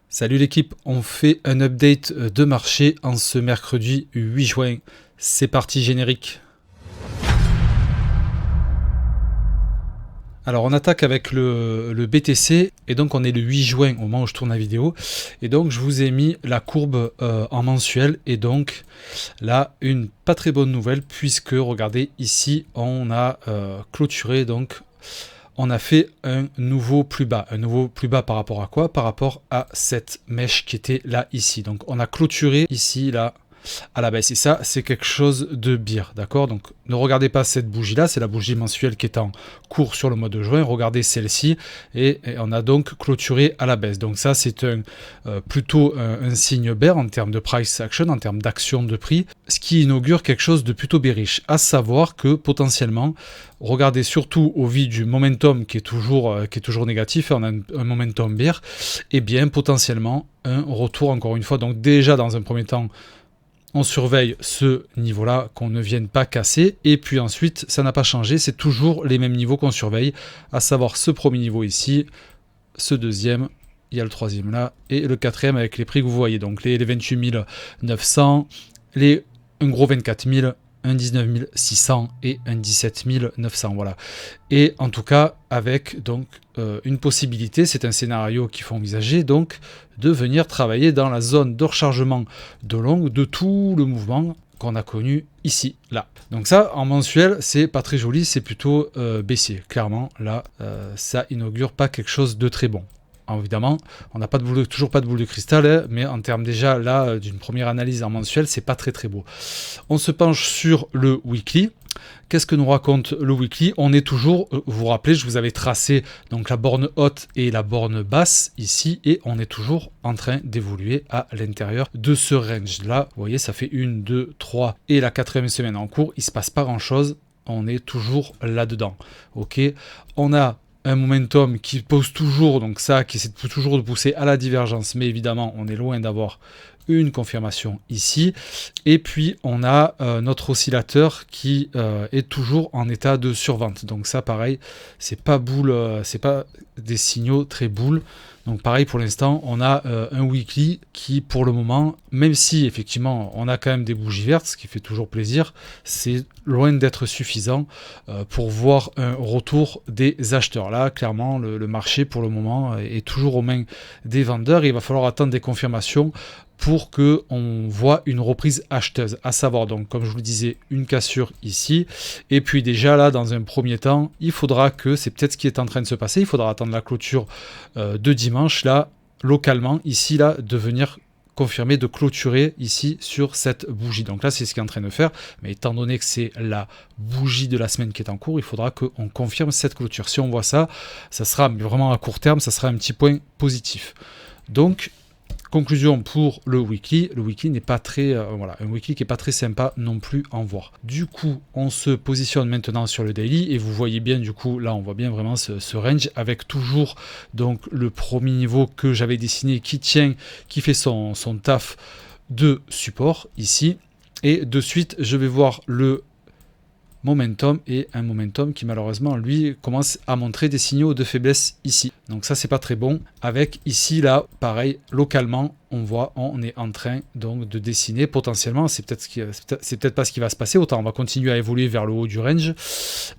Salut l'équipe, on fait un update de marché en ce mercredi 8 juin. C'est parti générique. Alors on attaque avec le BTC et donc on est le 8 juin au moment où je tourne la vidéo. Et donc je vous ai mis la courbe en mensuel et donc là une pas très bonne nouvelle puisque regardez ici on a clôturé donc... On a fait un nouveau plus bas. Un nouveau plus bas par rapport à quoi? Par rapport à cette mèche qui était là, ici. Donc, on a clôturé ici, là, à la baisse. Et ça, c'est quelque chose de bien, d'accord? Donc, ne regardez pas cette bougie-là. C'est la bougie mensuelle qui est en cours sur le mois de juin. Regardez celle-ci. Et on a donc clôturé à la baisse. Donc, ça, c'est plutôt un signe bear en termes de price action, en termes d'action de prix, ce qui inaugure quelque chose de plutôt bearish. À savoir que, potentiellement, regardez surtout au vu du momentum qui est toujours négatif, on a un momentum bear, et bien potentiellement un retour encore une fois. Donc déjà dans un premier temps, on surveille ce niveau-là, qu'on ne vienne pas casser, et puis ensuite ça n'a pas changé, c'est toujours les mêmes niveaux qu'on surveille, à savoir ce premier niveau ici, ce deuxième, il y a le troisième là, et le quatrième avec les prix que vous voyez, donc les 28 900, un gros 24 000, un 19 600 et un 17 900, voilà. Et en tout cas, avec donc une possibilité, c'est un scénario qu'il faut envisager, donc de venir travailler dans la zone de rechargement de long de tout le mouvement qu'on a connu ici, là. Donc ça, en mensuel, c'est pas très joli, c'est plutôt baissier. Clairement, là, ça inaugure pas quelque chose de très bon. Alors évidemment, on n'a toujours pas de boule de cristal, hein, mais en termes déjà là d'une première analyse en mensuel, c'est pas très très beau. On se penche sur le weekly. Qu'est-ce que nous raconte le weekly? On est toujours, vous vous rappelez, je vous avais tracé donc la borne haute et la borne basse ici, et on est toujours en train d'évoluer à l'intérieur de ce range là. Vous voyez, ça fait 1, 2, 3 et la quatrième semaine en cours, il se passe pas grand chose, on est toujours là-dedans. Ok, on a un momentum qui pose toujours, donc ça, qui essaie toujours de pousser à la divergence, mais évidemment, on est loin d'avoir une confirmation ici. Et puis, on a notre oscillateur qui est toujours en état de survente. Donc ça, pareil, c'est pas boule, c'est pas des signaux très boules. Donc pareil, pour l'instant, on a un weekly qui, pour le moment, même si effectivement on a quand même des bougies vertes, ce qui fait toujours plaisir, c'est loin d'être suffisant pour voir un retour des acheteurs. Là, clairement, le marché, pour le moment, est toujours aux mains des vendeurs. Et il va falloir attendre des confirmations pour qu'on voit une reprise acheteuse, à savoir donc, comme je vous le disais, une cassure ici, et puis déjà là, dans un premier temps, il faudra que, c'est peut-être ce qui est en train de se passer, il faudra attendre la clôture de dimanche, là, localement, ici, là, de venir confirmer, de clôturer ici sur cette bougie. Donc là, c'est ce qu'il est en train de faire, mais étant donné que c'est la bougie de la semaine qui est en cours, il faudra qu'on confirme cette clôture. Si on voit ça, ça sera vraiment à court terme, ça sera un petit point positif. Donc, conclusion pour le weekly n'est pas très voilà, un weekly qui est pas très sympa non plus en voir. Du coup, on se positionne maintenant sur le daily et vous voyez bien, du coup, là on voit bien vraiment ce range avec toujours donc le premier niveau que j'avais dessiné qui tient, qui fait son taf de support ici, et de suite je vais voir le momentum, et un momentum qui malheureusement lui commence à montrer des signaux de faiblesse ici. Donc ça c'est pas très bon. Avec ici là pareil localement on est en train donc de dessiner potentiellement, c'est peut-être pas ce qui va se passer, autant on va continuer à évoluer vers le haut du range,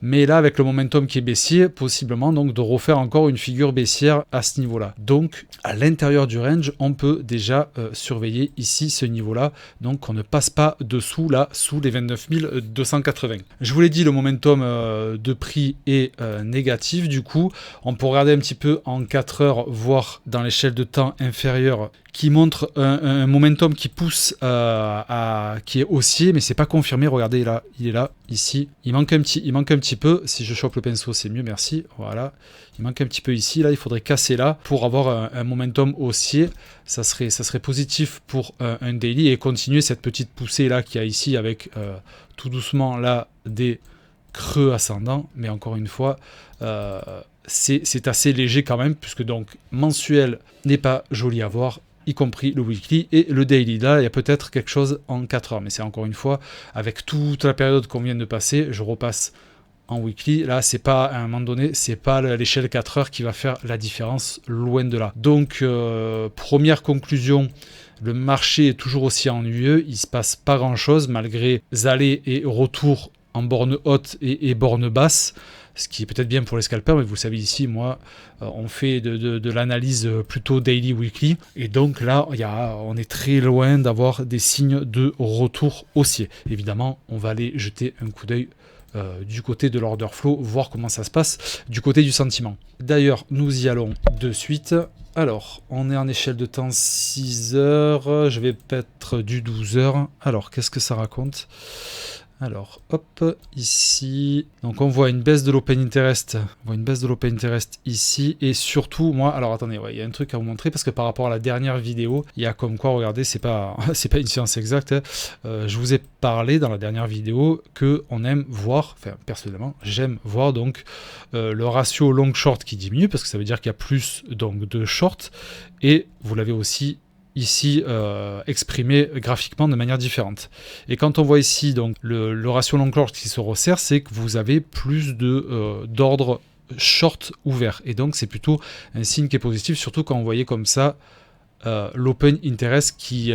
mais là avec le momentum qui est baissier, possiblement donc de refaire encore une figure baissière à ce niveau là. Donc à l'intérieur du range on peut déjà surveiller ici ce niveau là, donc qu'on ne passe pas dessous là, sous les 29 280. Je vous l'ai dit, le momentum de prix est négatif, du coup on peut regarder un petit peu en 4 heures, voire dans l'échelle de temps inférieure, qui montre un momentum qui pousse qui est haussier, mais c'est pas confirmé. Regardez là, il est là, ici. Il manque un petit peu. Si je chope le pinceau, c'est mieux, merci. Voilà. Il manque un petit peu ici. Là, il faudrait casser là pour avoir un momentum haussier. Ça serait positif pour un daily et continuer cette petite poussée là qu'il y a ici avec tout doucement là des creux ascendants. Mais encore une fois, c'est assez léger quand même, puisque donc mensuel n'est pas joli à voir, y compris le weekly et le daily. Là, il y a peut-être quelque chose en 4 heures, mais c'est encore une fois, avec toute la période qu'on vient de passer, je repasse en weekly. Là, c'est pas à un moment donné, c'est pas l'échelle 4 heures qui va faire la différence, loin de là. Donc, première conclusion, le marché est toujours aussi ennuyeux, il se passe pas grand chose malgré allées et retours en borne haute et borne basse, ce qui est peut-être bien pour les scalpers, mais vous savez ici, moi, on fait de l'analyse plutôt daily, weekly, et donc là, on est très loin d'avoir des signes de retour haussier. Évidemment, on va aller jeter un coup d'œil du côté de l'order flow, voir comment ça se passe du côté du sentiment. D'ailleurs, nous y allons de suite. Alors, on est en échelle de temps 6 heures, je vais mettre du 12 heures. Alors, qu'est-ce que ça raconte ? Alors, hop, ici. Donc, on voit une baisse de l'open interest. On voit une baisse de l'open interest ici. Et surtout, moi, alors attendez, ouais, il y a un truc à vous montrer parce que par rapport à la dernière vidéo, il y a comme quoi, regardez, c'est pas une science exacte. Hein. Je vous ai parlé dans la dernière vidéo que on aime voir, enfin, personnellement, j'aime voir donc le ratio long short qui diminue parce que ça veut dire qu'il y a plus donc de short. Et vous l'avez aussi ici exprimé graphiquement de manière différente. Et quand on voit ici donc le ratio long short qui se resserre, c'est que vous avez plus d'ordre short ouvert. Et donc c'est plutôt un signe qui est positif, surtout quand on voyait comme ça l'open interest qui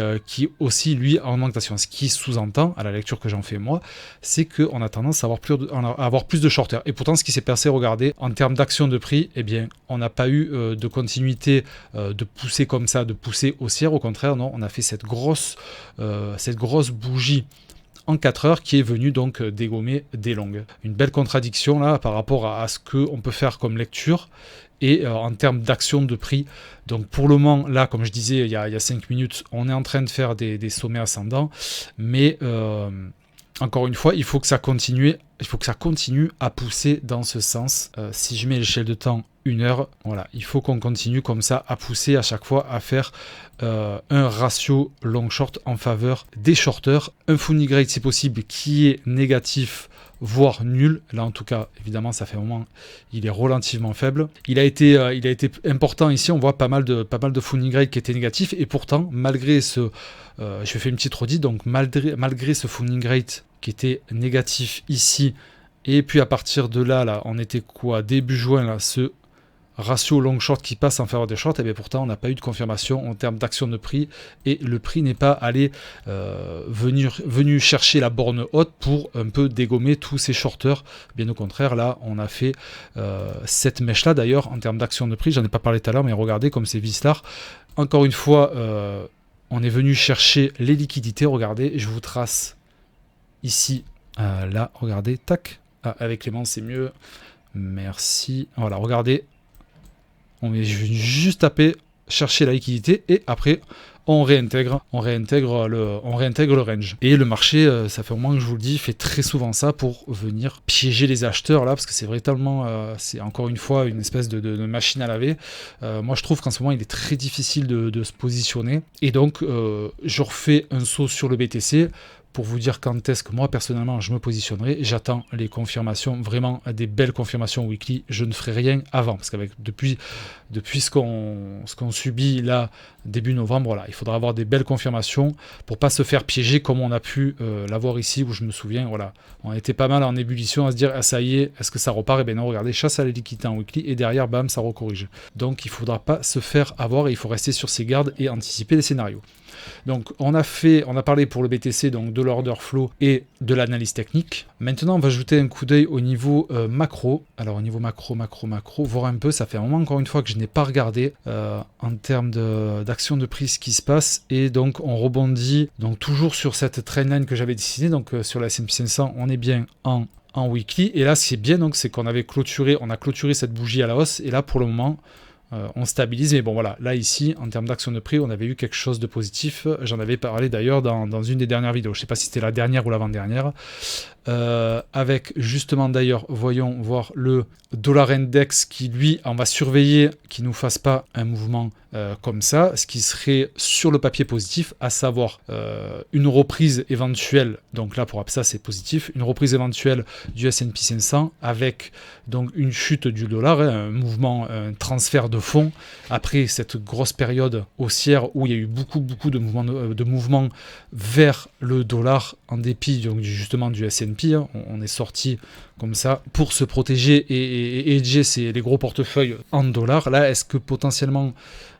aussi lui en augmentation. Ce qui sous-entend, à la lecture que j'en fais moi, c'est qu'on a tendance à avoir plus de shorters. Et pourtant ce qui s'est passé, regardez, en termes d'action de prix, eh bien on n'a pas eu de continuité de pousser comme ça, de pousser haussière. Au contraire, non, on a fait cette grosse bougie en 4 heures qui est venue donc dégommer des longues. Une belle contradiction là par rapport à ce qu'on peut faire comme lecture et en termes d'action de prix. Donc pour le moment, là, comme je disais il y a 5 minutes, on est en train de faire des sommets ascendants, mais encore une fois, il faut que ça continue à pousser dans ce sens. Si je mets l'échelle de temps 1 heure, voilà, il faut qu'on continue comme ça à pousser à chaque fois à faire un ratio long short en faveur des shorters, un funny grade si possible qui est négatif voire nul. Là en tout cas évidemment ça fait un moment il est relativement faible. Il a été important ici, on voit pas mal de funny grade qui étaient négatifs et pourtant malgré ce je fais une petite redite, donc malgré ce funny grade qui était négatif ici et puis à partir de là on était quoi début juin là, ce ratio long short qui passe en faveur des shorts, et bien pourtant on n'a pas eu de confirmation en termes d'action de prix et le prix n'est pas allé venu chercher la borne haute pour un peu dégommer tous ces shorters. Bien au contraire, là on a fait cette mèche là. D'ailleurs en termes d'action de prix, j'en ai pas parlé tout à l'heure, mais regardez comme c'est Vislar, encore une fois on est venu chercher les liquidités. Regardez, je vous trace ici là, regardez, tac, avec Clément c'est mieux, merci, voilà, regardez. On est juste taper, chercher la liquidité et après on réintègre le range. Et le marché, ça fait au moins que je vous le dis, fait très souvent ça pour venir piéger les acheteurs là, parce que c'est véritablement, c'est encore une fois une espèce de machine à laver. Moi je trouve qu'en ce moment il est très difficile de se positionner. Et donc je refais un saut sur le BTC pour vous dire quand est-ce que moi personnellement je me positionnerai. J'attends les confirmations, vraiment des belles confirmations weekly. Je ne ferai rien avant parce qu'avec depuis ce qu'on subit là début novembre, voilà, il faudra avoir des belles confirmations pour pas se faire piéger comme on a pu l'avoir ici, où je me souviens, voilà, on était pas mal en ébullition à se dire ah ça y est, est-ce que ça repart? Et bien non, regardez, chasse à la liquidité en weekly et derrière bam ça recorrige. Donc il faudra pas se faire avoir et il faut rester sur ses gardes et anticiper les scénarios. Donc on a parlé pour le BTC donc de l'order flow et de l'analyse technique. Maintenant on va jeter un coup d'œil au niveau macro. Alors au niveau macro, voir un peu, ça fait un moment encore une fois que je n'ai pas regardé en termes d'action de prix ce qui se passe, et donc on rebondit donc toujours sur cette trendline que j'avais dessinée, donc sur la S&P 500 on est bien en weekly, et là ce qui est bien donc c'est qu'on a clôturé cette bougie à la hausse, et là pour le moment on stabilise. Mais bon voilà, là ici en termes d'action de prix on avait eu quelque chose de positif, j'en avais parlé d'ailleurs dans une des dernières vidéos, je sais pas si c'était la dernière ou l'avant-dernière, avec justement d'ailleurs voyons voir le dollar index qui lui on va surveiller qu'il nous fasse pas un mouvement comme ça, ce qui serait sur le papier positif, à savoir une reprise éventuelle, donc là pour ça c'est positif, une reprise éventuelle du S&P 500 avec donc une chute du dollar, un mouvement, un transfert de fonds après cette grosse période haussière où il y a eu beaucoup de mouvements vers le dollar en dépit donc justement du S&P. On est sorti comme ça, pour se protéger et hedger les gros portefeuilles en dollars. Là, est-ce que potentiellement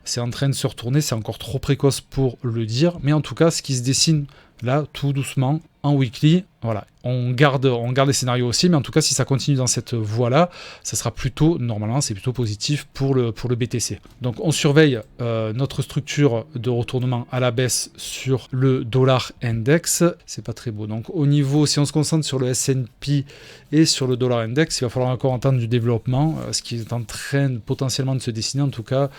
c'est en train de se retourner? C'est encore trop précoce pour le dire, mais en tout cas, ce qui se dessine là, tout doucement, en weekly, voilà. On garde les scénarios aussi, mais en tout cas, si ça continue dans cette voie-là, ça sera plutôt, normalement, c'est plutôt positif pour le BTC. Donc, on surveille notre structure de retournement à la baisse sur le dollar index. C'est pas très beau. Donc, au niveau, si on se concentre sur le S&P et sur le dollar index, il va falloir encore entendre du développement, ce qui est en train potentiellement de se dessiner, en tout cas.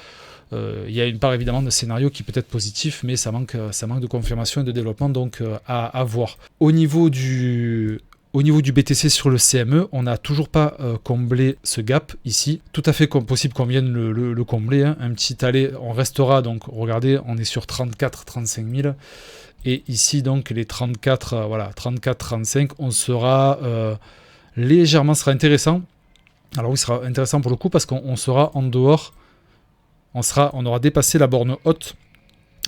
Il y a une part évidemment de scénario qui peut être positif, mais ça manque de confirmation et de développement, donc à voir. Au niveau du BTC sur le CME, on n'a toujours pas comblé ce gap ici. Tout à fait possible qu'on vienne le combler. Hein. Un petit aller, on restera, donc regardez, on est sur 34-35 000. Et ici, donc, les 34-35, on sera légèrement, sera intéressant. Alors oui, ce sera intéressant pour le coup parce qu'on sera en dehors. On aura dépassé la borne haute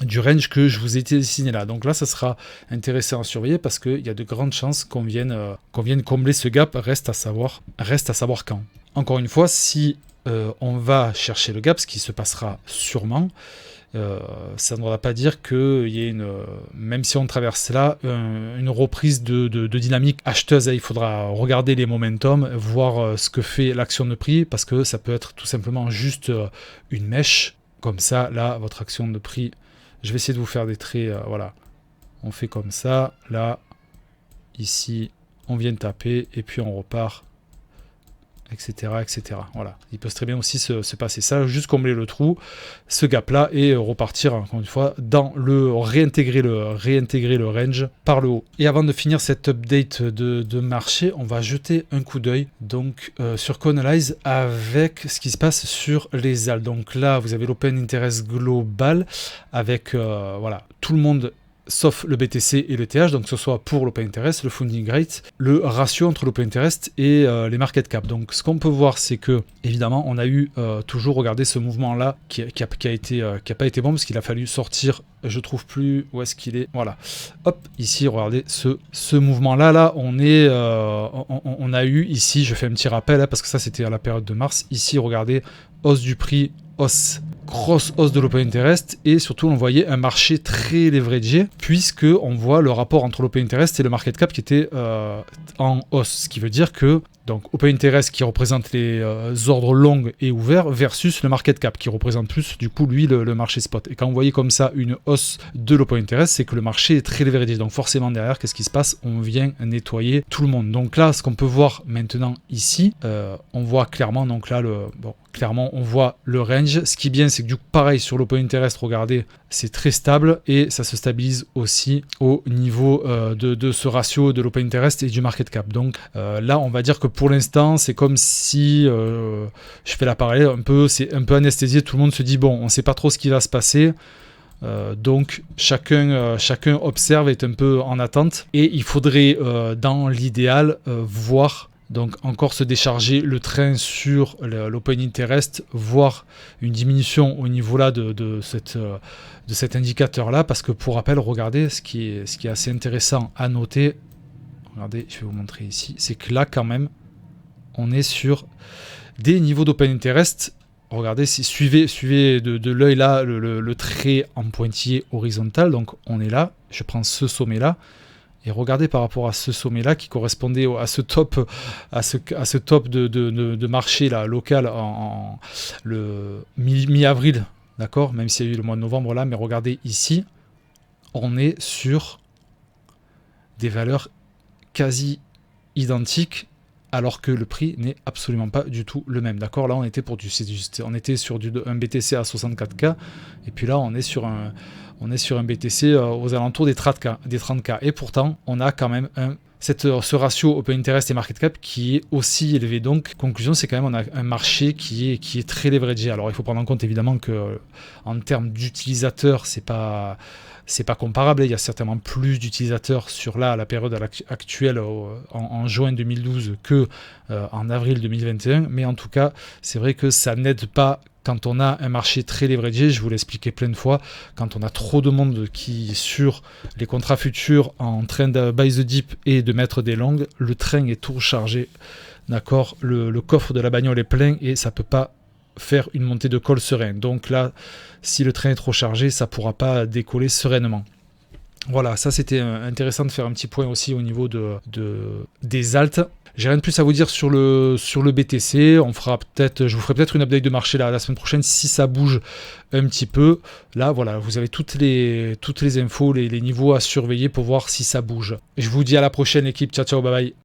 du range que je vous ai dessiné là. Donc là, ça sera intéressant à surveiller parce qu'il y a de grandes chances qu'on vienne combler ce gap. Reste à savoir quand. Encore une fois, si on va chercher le gap, ce qui se passera sûrement, ça ne voudra pas dire qu'il y ait même si on traverse là, une reprise de dynamique acheteuse. Il faudra regarder les momentum, voir ce que fait l'action de prix, parce que ça peut être tout simplement juste une mèche. Comme ça, là, votre action de prix, je vais essayer de vous faire des traits, voilà. On fait comme ça, là, ici, on vient taper, et puis on repart, etc., etc. Voilà. Il peut très bien aussi se passer ça, juste combler le trou, ce gap-là, et repartir, encore une fois, dans réintégrer le range par le haut. Et avant de finir cette update de marché, on va jeter un coup d'œil donc sur Coinalyze avec ce qui se passe sur les ALT. Donc là, vous avez l'Open Interest global avec, voilà, tout le monde sauf le BTC et le TH, donc que ce soit pour l'Open Interest, le funding rate, le ratio entre l'Open Interest et les market cap. Donc ce qu'on peut voir, c'est que évidemment on a eu toujours regardé ce mouvement là qui a pas été bon parce qu'il a fallu sortir, je trouve plus où est-ce qu'il est, voilà, hop, ici regardez ce mouvement là on est on a eu ici, je fais un petit rappel parce que ça c'était à la période de mars, ici regardez, hausse du prix, grosse hausse de l'Open Interest, et surtout on voyait un marché très leveragé puisque on voit le rapport entre l'Open Interest et le market cap qui était en hausse, ce qui veut dire que donc Open Interest qui représente les ordres longs et ouverts versus le market cap qui représente plus du coup lui le marché spot. Et quand vous voyez comme ça une hausse de l'Open Interest, c'est que le marché est très leveragé, donc forcément derrière qu'est-ce qui se passe, on vient nettoyer tout le monde. Donc là ce qu'on peut voir maintenant ici, on voit clairement, donc là clairement on voit le range. Ce qui est bien, c'est que du coup pareil sur l'Open Interest, regardez, c'est très stable et ça se stabilise aussi au niveau de ce ratio de l'Open Interest et du market cap. Donc là on va dire que pour l'instant c'est comme si je fais la parallèle c'est un peu anesthésié, tout le monde se dit bon, on sait pas trop ce qui va se passer. Donc chacun observe, est un peu en attente, et il faudrait dans l'idéal voir donc encore se décharger le train sur l'Open Interest, voir une diminution au niveau là de cet indicateur là, parce que pour rappel, regardez ce qui est assez intéressant à noter, regardez, je vais vous montrer ici, c'est que là quand même on est sur des niveaux d'Open Interest. Regardez, suivez de l'œil là le trait en pointillé horizontal, donc on est là, je prends ce sommet là, et regardez par rapport à ce sommet là qui correspondait à ce top de marché là, local en le mi-avril, d'accord, même s'il y a eu le mois de novembre là, mais regardez ici, on est sur des valeurs quasi identiques, alors que le prix n'est absolument pas du tout le même, d'accord. Là on était on était sur un BTC à 64K, et puis là on est sur un BTC aux alentours des 30K, et pourtant on a quand même ce ratio Open Interest et Market Cap qui est aussi élevé. Donc conclusion, c'est quand même on a un marché qui est très leveragé. Alors il faut prendre en compte évidemment que en termes d'utilisateurs, c'est pas comparable, il y a certainement plus d'utilisateurs sur la période actuelle en juin 2012 que en avril 2021, mais en tout cas c'est vrai que ça n'aide pas quand on a un marché très leveragé, je vous l'ai expliqué plein de fois, quand on a trop de monde qui sur les contrats futurs en train de buy the dip et de mettre des longues, le train est tout chargé, d'accord, le coffre de la bagnole est plein et ça peut pas faire une montée de call sereine. Donc là, si le train est trop chargé, ça pourra pas décoller sereinement. Voilà, ça c'était intéressant de faire un petit point aussi au niveau des alts. J'ai rien de plus à vous dire sur le BTC. Je vous ferai peut-être une update de marché la semaine prochaine si ça bouge un petit peu. Là, voilà, vous avez toutes les infos, les niveaux à surveiller pour voir si ça bouge. Je vous dis à la prochaine, équipe. Ciao, ciao, bye bye.